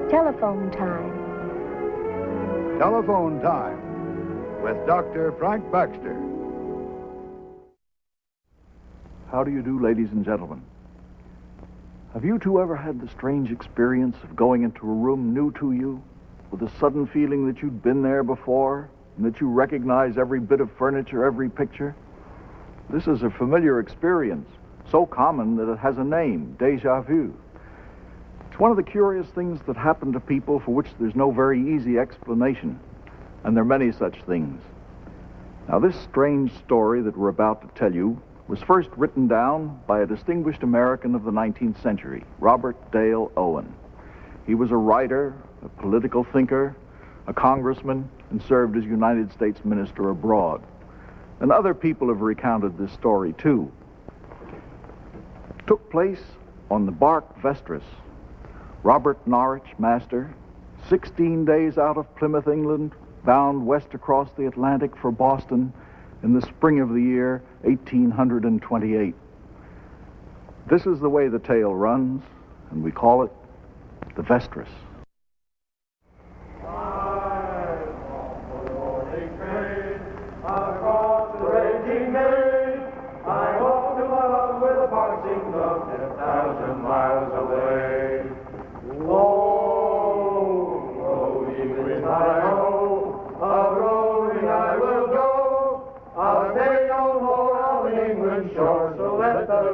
Telephone time. Telephone time with Dr. Frank Baxter. How do you do, ladies and gentlemen? Have you two ever had the strange experience of going into a room new to you, with a sudden feeling that you'd been there before, and that you recognize every bit of furniture, every picture? This is a familiar experience, so common that it has a name, déjà vu. It's one of the curious things that happen to people for which there's no very easy explanation, and there are many such things. Now, this strange story that we're about to tell you was first written down by a distinguished American of the 19th century, Robert Dale Owen. He was a writer, a political thinker, a congressman, and served as United States minister abroad. And other people have recounted this story, too. It took place on the bark Vestris. Robert Norrich, master, 16 days out of Plymouth, England, bound west across the Atlantic for Boston in the spring of the year 1828. This is the way the tale runs, and we call it the Vestris.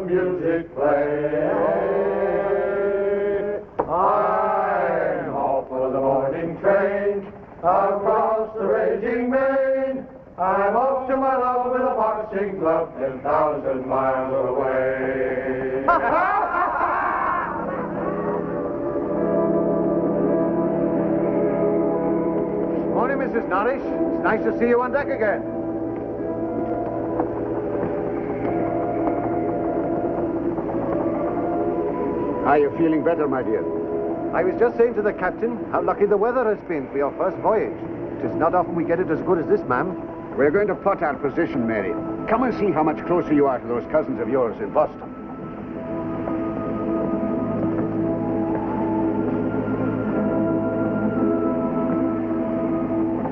Music play. I'm off for the morning train across the raging main. I'm off to my love with a boxing glove 10,000 miles away. Morning, Mrs. Norrich. It's nice to see you on deck again. Are you feeling better, my dear? I was just saying to the captain how lucky the weather has been for your first voyage. It is not often we get it as good as this, ma'am. We're going to plot our position, Mary. Come and see how much closer you are to those cousins of yours in Boston.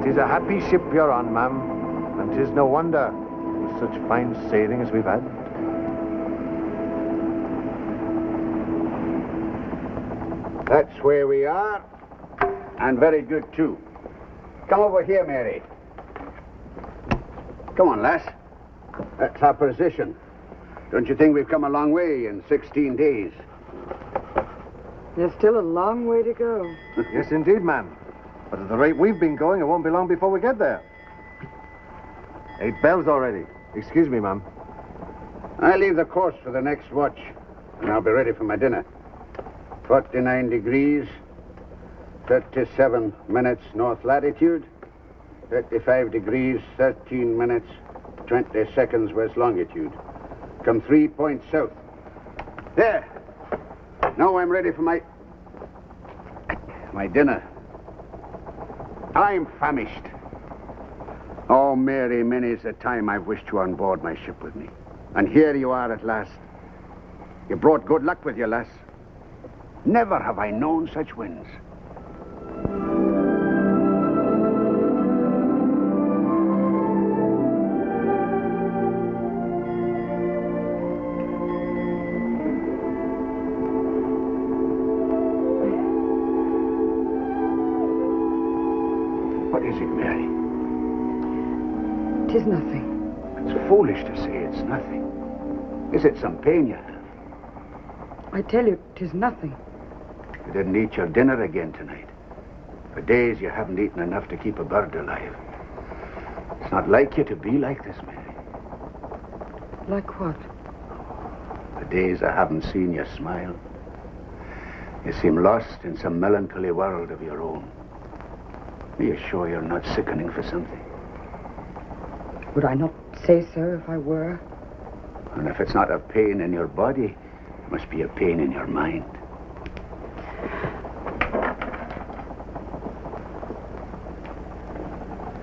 It is a happy ship you're on, ma'am, and 'tis no wonder, with such fine sailing as we've had. That's where we are, and very good, too. Come over here, Mary. Come on, lass. That's our position. Don't you think we've come a long way in 16 days? There's still a long way to go. Yes, indeed, ma'am. But at the rate we've been going, it won't be long before we get there. 8 bells already. Excuse me, ma'am. I'll leave the course for the next watch, and I'll be ready for my dinner. 49 degrees, 37 minutes north latitude, 35 degrees, 13 minutes, 20 seconds west longitude. Come 3 points south. There. Now I'm ready for my dinner. I'm famished. Oh, Mary, many's the time I've wished you on board my ship with me. And here you are at last. You brought good luck with you, lass. Never have I known such winds. What is it, Mary? 'Tis nothing. It's foolish to say it's nothing. Is it some pain you have? I tell you, 'tis nothing. You didn't eat your dinner again tonight. For days you haven't eaten enough to keep a bird alive. It's not like you to be like this, Mary. Like what? The days I haven't seen you smile. You seem lost in some melancholy world of your own. Are you sure you're not sickening for something? Would I not say so if I were? And if it's not a pain in your body, it must be a pain in your mind.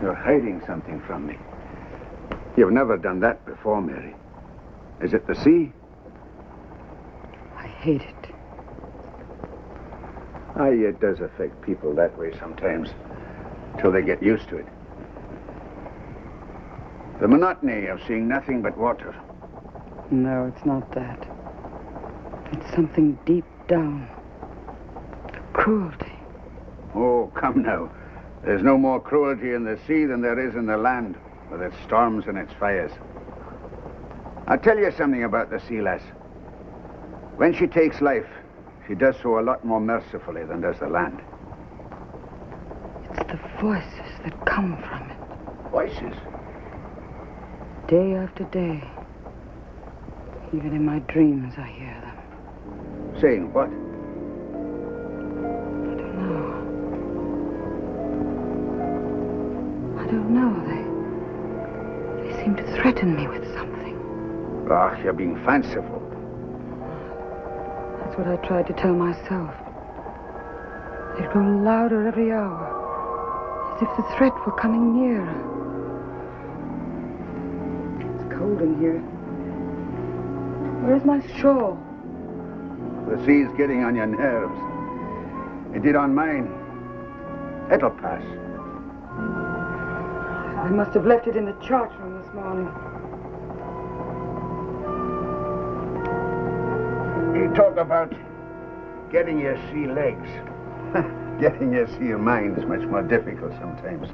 You're hiding something from me. You've never done that before, Mary. Is it the sea? I hate it. Aye, it does affect people that way sometimes, till they get used to it. The monotony of seeing nothing but water. No, it's not that. It's something deep down. The cruelty. Oh, come now. There's no more cruelty in the sea than there is in the land, with its storms and its fires. I'll tell you something about the sea lass. When she takes life, she does so a lot more mercifully than does the land. It's the voices that come from it. Voices? Day after day. Even in my dreams, I hear them. Saying what? I don't know. They seem to threaten me with something. Ah, you're being fanciful. That's what I tried to tell myself. They'd grow louder every hour, as if the threat were coming nearer. It's cold in here. Where's my shawl? The sea's getting on your nerves. It did on mine. It'll pass. I must have left it in the chart room this morning. You talk about getting your sea legs. Getting your sea mind's much more difficult sometimes.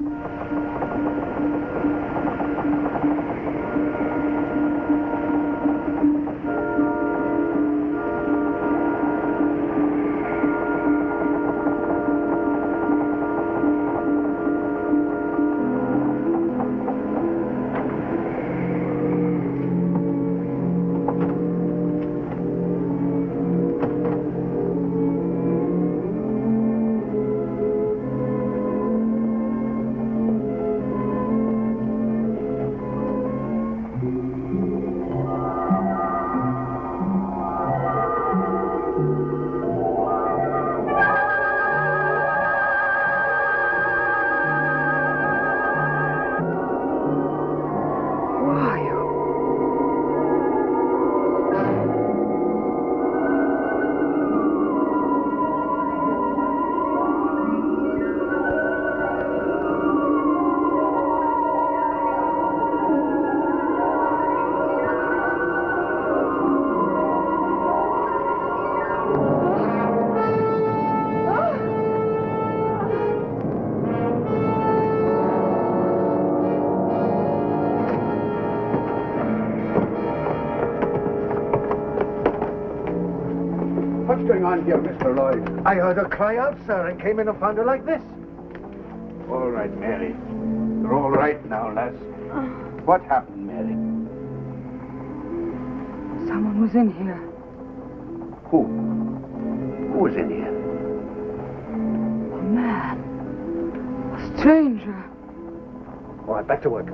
What's going on here, Mr. Lloyd? I heard her cry out, sir, and came in and found her like this. All right, Mary. You're all right now, lass. What happened, Mary? Someone was in here. Who? Who was in here? A man. A stranger. All right, back to work.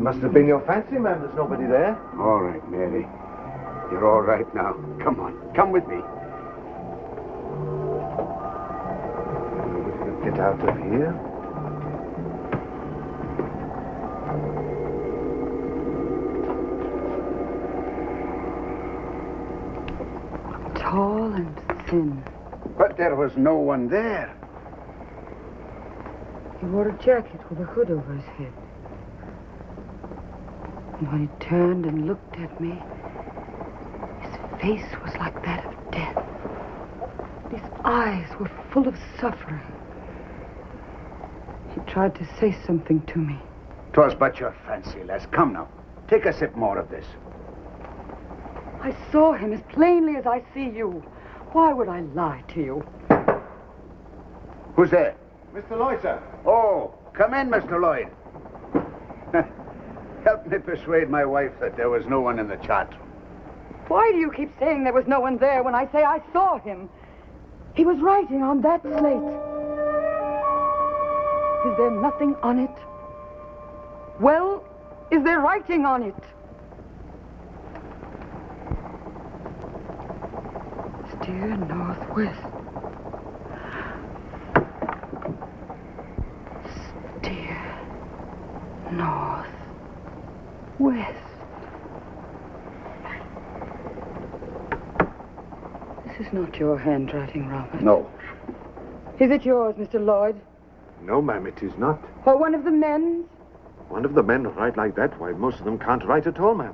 Must have been your fancy, ma'am. There's nobody there. All right, Mary. You're all right now. Come on. Come with me. We'll get out of here. Tall and thin. But there was no one there. He wore a jacket with a hood over his head. And when he turned and looked at me, his face was like that of death. His eyes were full of suffering. He tried to say something to me. 'Twas but your fancy, lass. Come now. Take a sip more of this. I saw him as plainly as I see you. Why would I lie to you? Who's there? Mr. Lloyd, sir. Oh, come in, Mr. Lloyd. Help me persuade my wife that there was no one in the chart room. Why do you keep saying there was no one there when I say I saw him? He was writing on that slate. Is there nothing on it? Well, is there writing on it? Steer northwest. North. West. This is not your handwriting, Robert. No. Is it yours, Mr. Lloyd? No, ma'am, it is not. Or one of the men's? One of the men write like that. Why, most of them can't write at all, ma'am.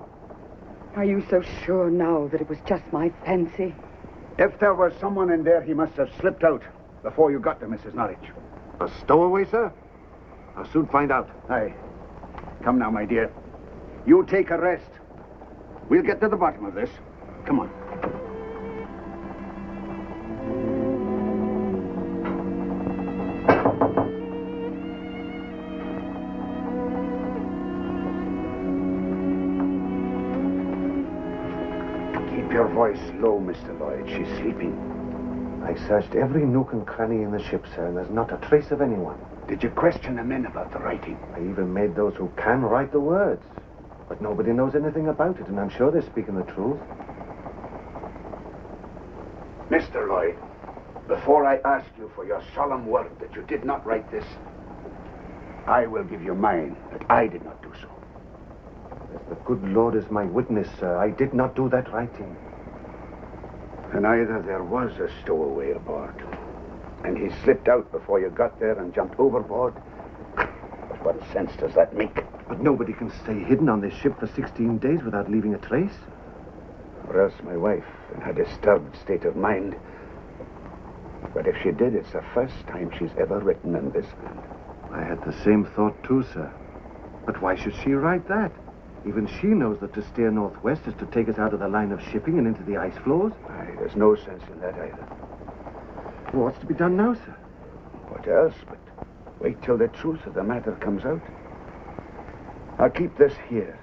Are you so sure now that it was just my fancy? If there was someone in there, he must have slipped out before you got to Mrs. Norrich. A stowaway, sir? I'll soon find out. Aye. Come now, my dear. You take a rest. We'll get to the bottom of this. Come on. Keep your voice low, Mr. Lloyd. She's sleeping. I searched every nook and cranny in the ship, sir, and there's not a trace of anyone. Did you question the men about the writing? I even made those who can write the words. But nobody knows anything about it, and I'm sure they're speaking the truth. Mr. Lloyd, before I ask you for your solemn word that you did not write this, I will give you mine that I did not do so. As the good Lord is my witness, sir, I did not do that writing. And either there was a stowaway aboard, and he slipped out before you got there and jumped overboard. But what sense does that make? But nobody can stay hidden on this ship for 16 days without leaving a trace. Or else my wife, in her disturbed state of mind. But if she did, it's the first time she's ever written in this hand. I had the same thought too, sir. But why should she write that? Even she knows that to steer northwest is to take us out of the line of shipping and into the ice floes. Aye, there's no sense in that either. Well, what's to be done now, sir? What else but wait till the truth of the matter comes out. I'll keep this here.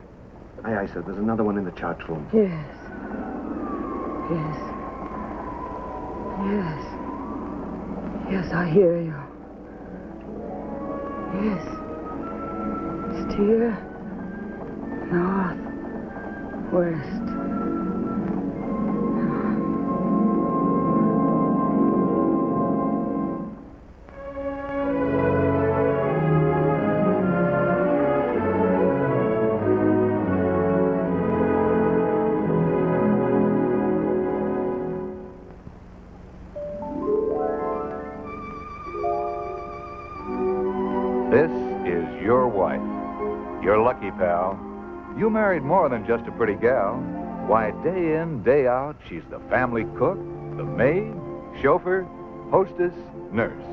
Aye, aye, sir. There's another one in the chart room. Yes. Yes. Yes. Yes, I hear you. Yes. Steer. North. West. This is your wife. Your lucky pal. You married more than just a pretty gal. Why, day in, day out, she's the family cook, the maid, chauffeur, hostess, nurse.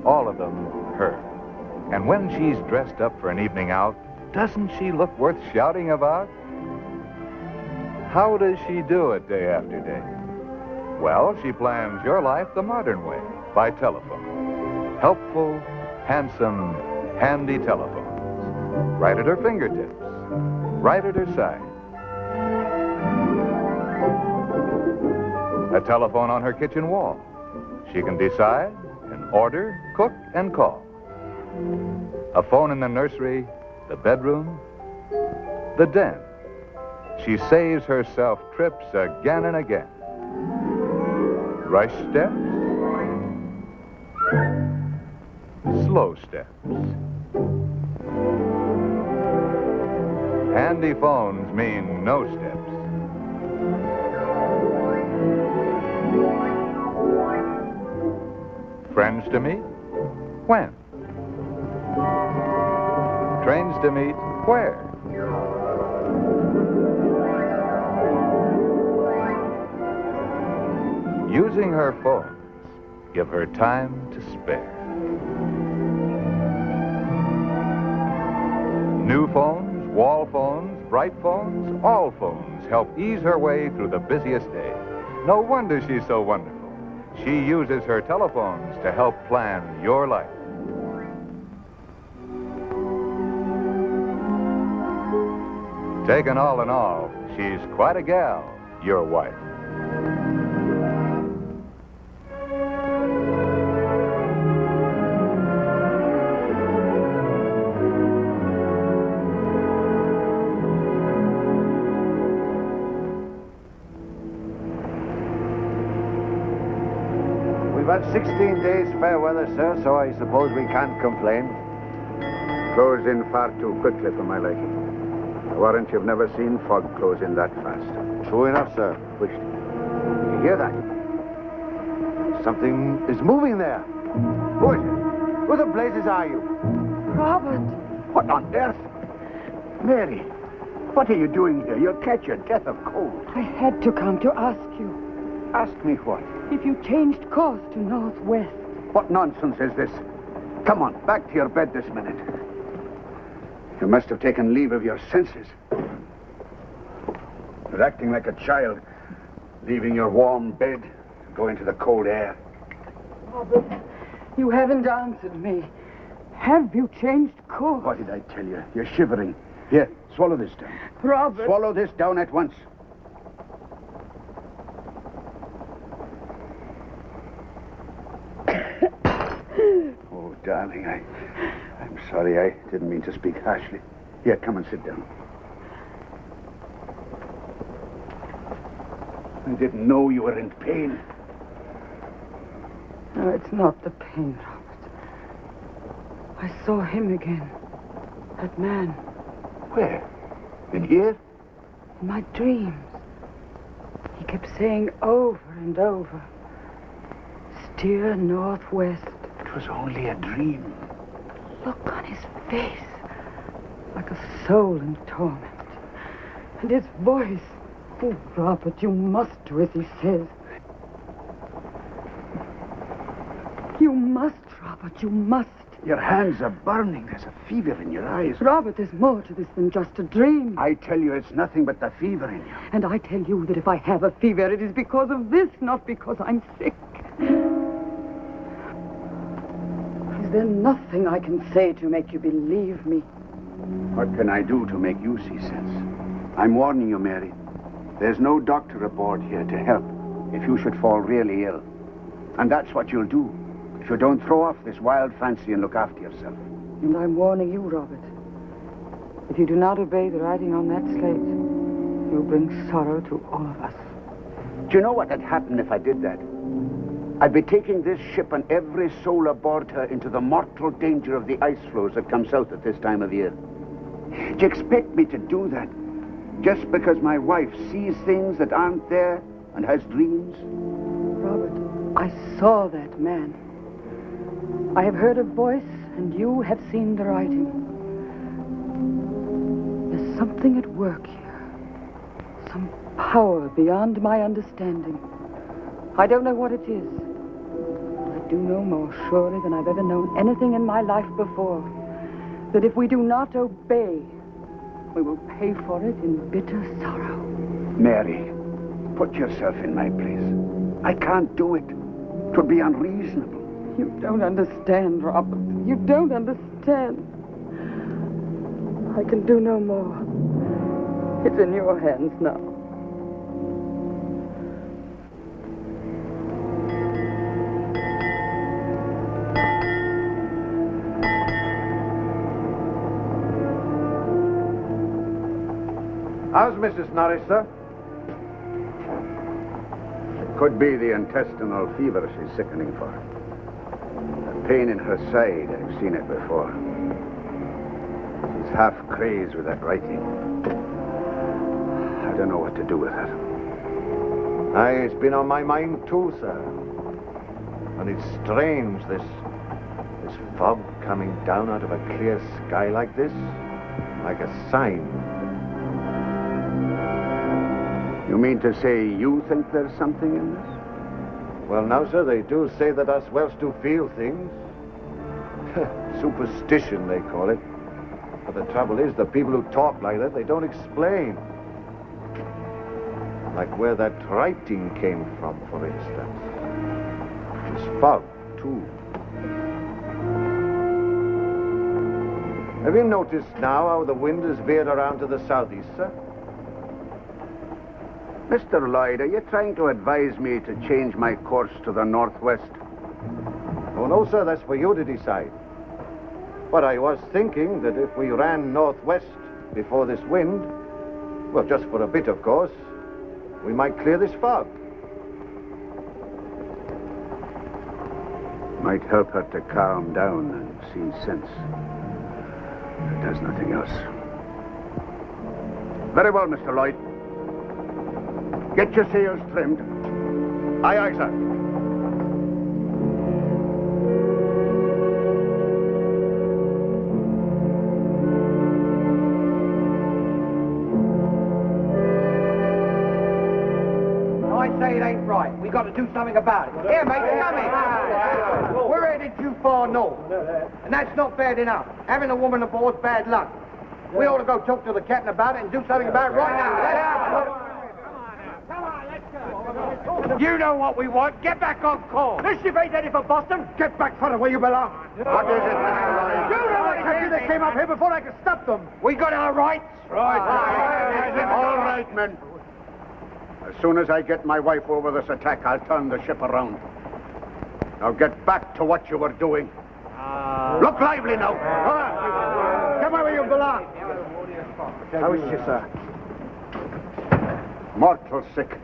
All of them her. And when she's dressed up for an evening out, doesn't she look worth shouting about? How does she do it day after day? Well, she plans your life the modern way, by telephone. Helpful, handsome, handy telephones. Right at her fingertips. Right at her side. A telephone on her kitchen wall. She can decide and order, cook, and call. A phone in the nursery, the bedroom, the den. She saves herself trips again and again. Rush steps, slow steps. Handy phones mean no steps. Friends to meet? When? Trains to meet? Where? Using her phones, give her time to spare. New phones, wall phones, bright phones, all phones help ease her way through the busiest day. No wonder she's so wonderful. She uses her telephones to help plan your life. Taken all in all, she's quite a gal, your wife. We've had 16 days fair weather, sir, so I suppose we can't complain. Close in far too quickly for my liking. I warrant you've never seen fog close in that fast. True enough, sir. Which? You hear that? Something is moving there. Who is it? Who the blazes are you? Robert! What on earth? Mary, what are you doing here? You'll catch your death of cold. I had to come to ask you Ask me what? if you changed course to northwest. What nonsense is this? Come on, back to your bed this minute. You must have taken leave of your senses. You're acting like a child, leaving your warm bed to go into the cold air. Robert, you haven't answered me. Have you changed course? What did I tell you? You're shivering. Here, swallow this down. Robert! Swallow this down at once. Oh, darling, I'm sorry. I didn't mean to speak harshly. Here, come and sit down. I didn't know you were in pain. No, it's not the pain, Robert. I saw him again. That man. Where? In here? In my dreams. He kept saying over and over, steer northwest. It was only a dream. Look on his face, like a soul in torment. And his voice. Oh, Robert, you must do as he says. You must, Robert, you must. Your hands are burning. There's a fever in your eyes. Robert, there's more to this than just a dream. I tell you, it's nothing but the fever in you. And I tell you that if I have a fever, it is because of this, not because I'm sick. Is there nothing I can say to make you believe me? What can I do to make you see sense? I'm warning you, Mary. There's no doctor aboard here to help if you should fall really ill. And that's what you'll do if you don't throw off this wild fancy and look after yourself. And I'm warning you, Robert. If you do not obey the writing on that slate, you'll bring sorrow to all of us. Do you know what would happen if I did that? I'd be taking this ship and every soul aboard her into the mortal danger of the ice floes that come south at this time of year. Do you expect me to do that just because my wife sees things that aren't there and has dreams? Robert, I saw that man. I have heard a voice, and you have seen the writing. There's something at work here. Some power beyond my understanding. I don't know what it is. But I do know more surely than I've ever known anything in my life before. That if we do not obey, we will pay for it in bitter sorrow. Mary, put yourself in my place. I can't do it. It would be unreasonable. You don't understand, Robert. You don't understand. I can do no more. It's in your hands now. How's Mrs. Norrich, sir? It could be the intestinal fever she's sickening for. The pain in her side, I've seen it before. She's half crazed with that writing. I don't know what to do with her. Aye, it's been on my mind too, sir. And it's strange, this fog coming down out of a clear sky like this, like a sign. You mean to say you think there's something in this? Well, now, sir, they do say that us Welsh do feel things. Superstition, they call it. But the trouble is, the people who talk like that, they don't explain. Like where that writing came from, for instance. This fog, too. Have you noticed now how the wind has veered around to the southeast, sir? Mr. Lloyd, are you trying to advise me to change my course to the northwest? Oh, no, sir, that's for you to decide. But I was thinking that if we ran northwest before this wind, well, just for a bit, of course, we might clear this fog. Might help her to calm down and see sense. If there's nothing else. Very well, Mr. Lloyd. Get your sails trimmed. Aye, aye, sir. I say it ain't right. We got to do something about it. Here, mate, come in. We're headed too far north, and that's not bad enough. Having a woman aboard's bad luck. We ought to go talk to the captain about it and do something about it right now. You know what we want. Get back on course. This ship ain't headed for Boston. Get back for where you belong. What is it, Mr. Lloyd? You know what I They came up here before I could stop them. We got our rights. Right. All right, men. As soon as I get my wife over this attack, I'll turn the ship around. Now get back to what you were doing. Look lively now. Come on where you belong. How is she, sir? Mortal sick.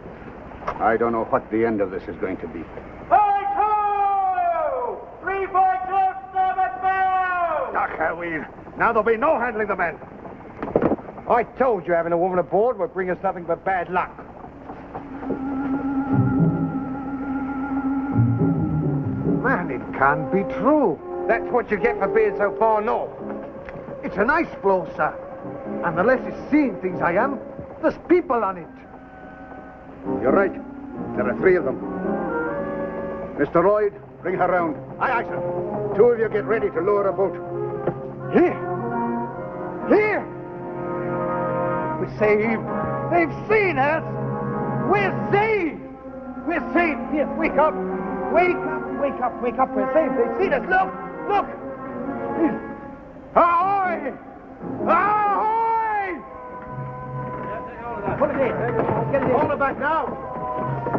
I don't know what the end of this is going to be. Right ho! 3 4 close, starboard bow! Now there'll be no handling the men. I told you having a woman aboard would bring us nothing but bad luck. Man, it can't be true. That's what you get for being so far north. It's an ice floe, sir. And unless it's seeing things I am, there's people on it. You're right. There are 3 of them. Mr. Lloyd, bring her round. Aye, aye, sir. 2 of you get ready to lower a boat. Here! We're saved. They've seen us. We're saved. We're saved. Here, wake up. Wake up. We're saved. They've seen us. Look. Ahoy! Put it in. Get it in. Hold her back now.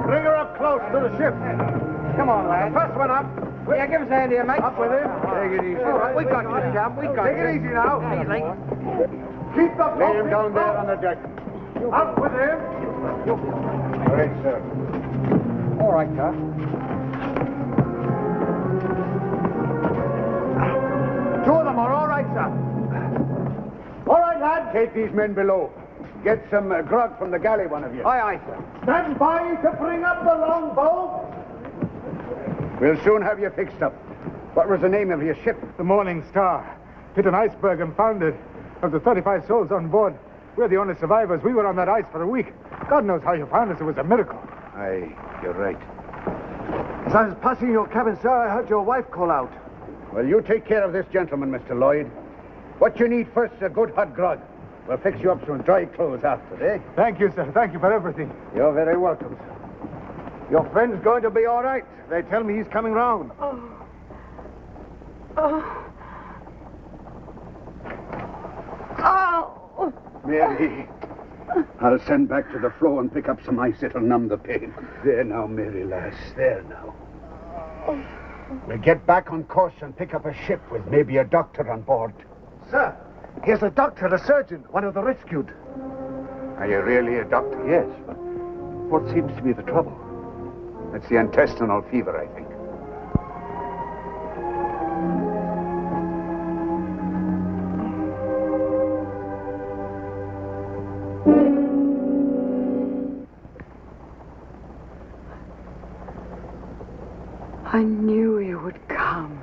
Bring her up close to the ship. Come on, lad. First one up. Yeah, give us a hand here, mate. Up with him. Take it easy. All right, we got you, chum. We got you. Take it easy now. Easy. Keep the Lay him down there on the deck. Up with him. All right, sir. All right, sir. Two of them are all right, sir. All right, lad. Take these men below. Get some grog from the galley, one of you. Aye, sir. Stand by to bring up the longboat. We'll soon have you fixed up. What was the name of your ship? The Morning Star. Hit an iceberg and foundered. Of the 35 souls on board, we're the only survivors. We were on that ice for a week. God knows how you found us. It was a miracle. Aye, you're right. As I was passing your cabin, sir, I heard your wife call out. Well, you take care of this gentleman, Mr. Lloyd. What you need first is a good hot grog. We'll fix you up some dry clothes after, eh? Thank you, sir. Thank you for everything. You're very welcome, sir. Your friend's going to be all right. They tell me he's coming round. Mary, I'll send back to the floe and pick up some ice. It'll numb the pain. There now, Mary, lass. There now. We'll get back on course and pick up a ship with maybe a doctor on board. Sir, here's a doctor, a surgeon, one of the rescued. Are you really a doctor? Yes, but what seems to be the trouble? It's the intestinal fever, I think. I knew you would come.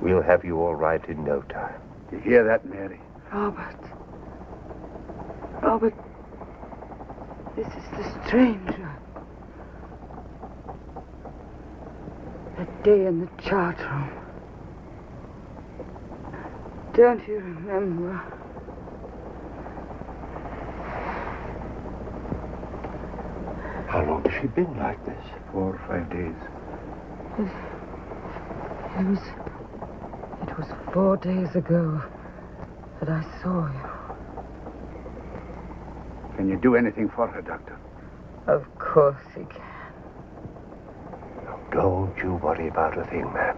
We'll have you all right in no time. You hear that, Mary? Robert, this is the stranger. That day in the chart room. Don't you remember? How long has she been like this? 4 or 5 days. It was 4 days ago that I saw you. Can you do anything for her, Doctor? Of course he can. Don't you worry about a thing, man.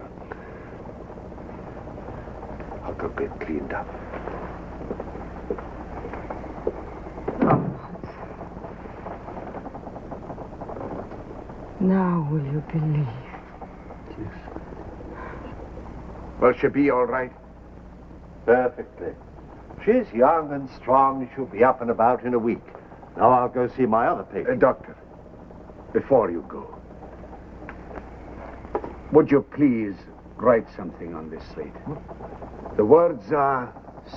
I'll go get cleaned up. Now will you believe? Will she be all right? Perfectly. She's young and strong. She'll be up and about in a week. Now I'll go see my other patient. Doctor, before you go, would you please write something on this slate? The words are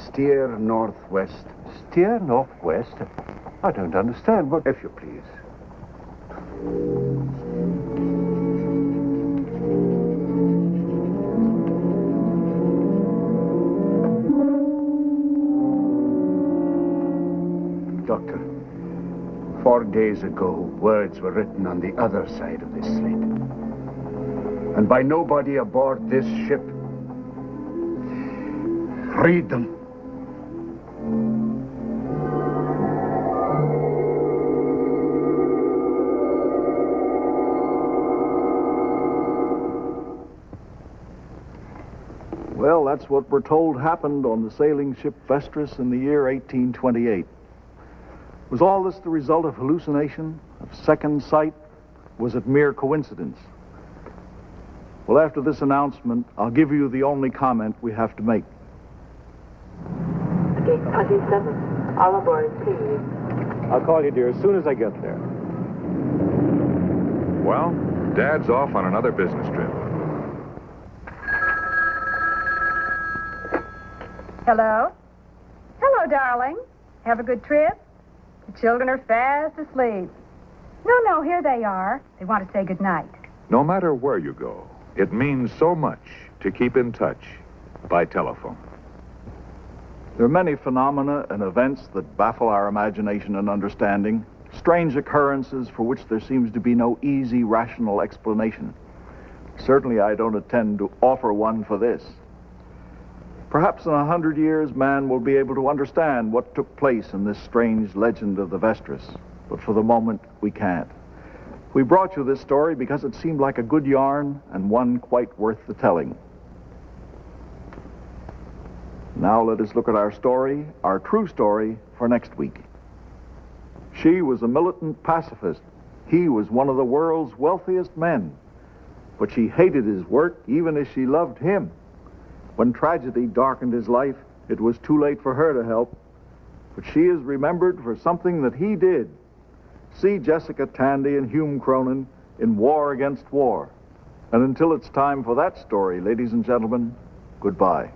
steer northwest. Steer northwest? I don't understand. What? If you please. Doctor, 4 days ago, words were written on the other side of this slate. And by nobody aboard this ship. Read them. Well, that's what we're told happened on the sailing ship Vestris in the year 1828. Was all this the result of hallucination, of second sight? Was it mere coincidence? Well, after this announcement, I'll give you the only comment we have to make. Gate 27. All aboard, please. I'll call you, dear, as soon as I get there. Well, Dad's off on another business trip. Hello? Hello, darling. Have a good trip? The children are fast asleep. No, here they are. They want to say good night. No matter where you go, it means so much to keep in touch by telephone. There are many phenomena and events that baffle our imagination and understanding, strange occurrences for which there seems to be no easy, rational explanation. Certainly, I don't intend to offer one for this. Perhaps in 100 years, man will be able to understand what took place in this strange legend of the Vestris, but for the moment, we can't. We brought you this story because it seemed like a good yarn and one quite worth the telling. Now let us look at our story, our true story, for next week. She was a militant pacifist. He was one of the world's wealthiest men. But she hated his work even as she loved him. When tragedy darkened his life, it was too late for her to help. But she is remembered for something that he did. See Jessica Tandy and Hume Cronin in War Against War. And until it's time for that story, ladies and gentlemen, goodbye.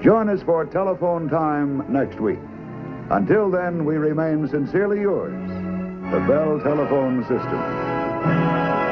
Join us for telephone time next week. Until then, we remain sincerely yours, the Bell Telephone System.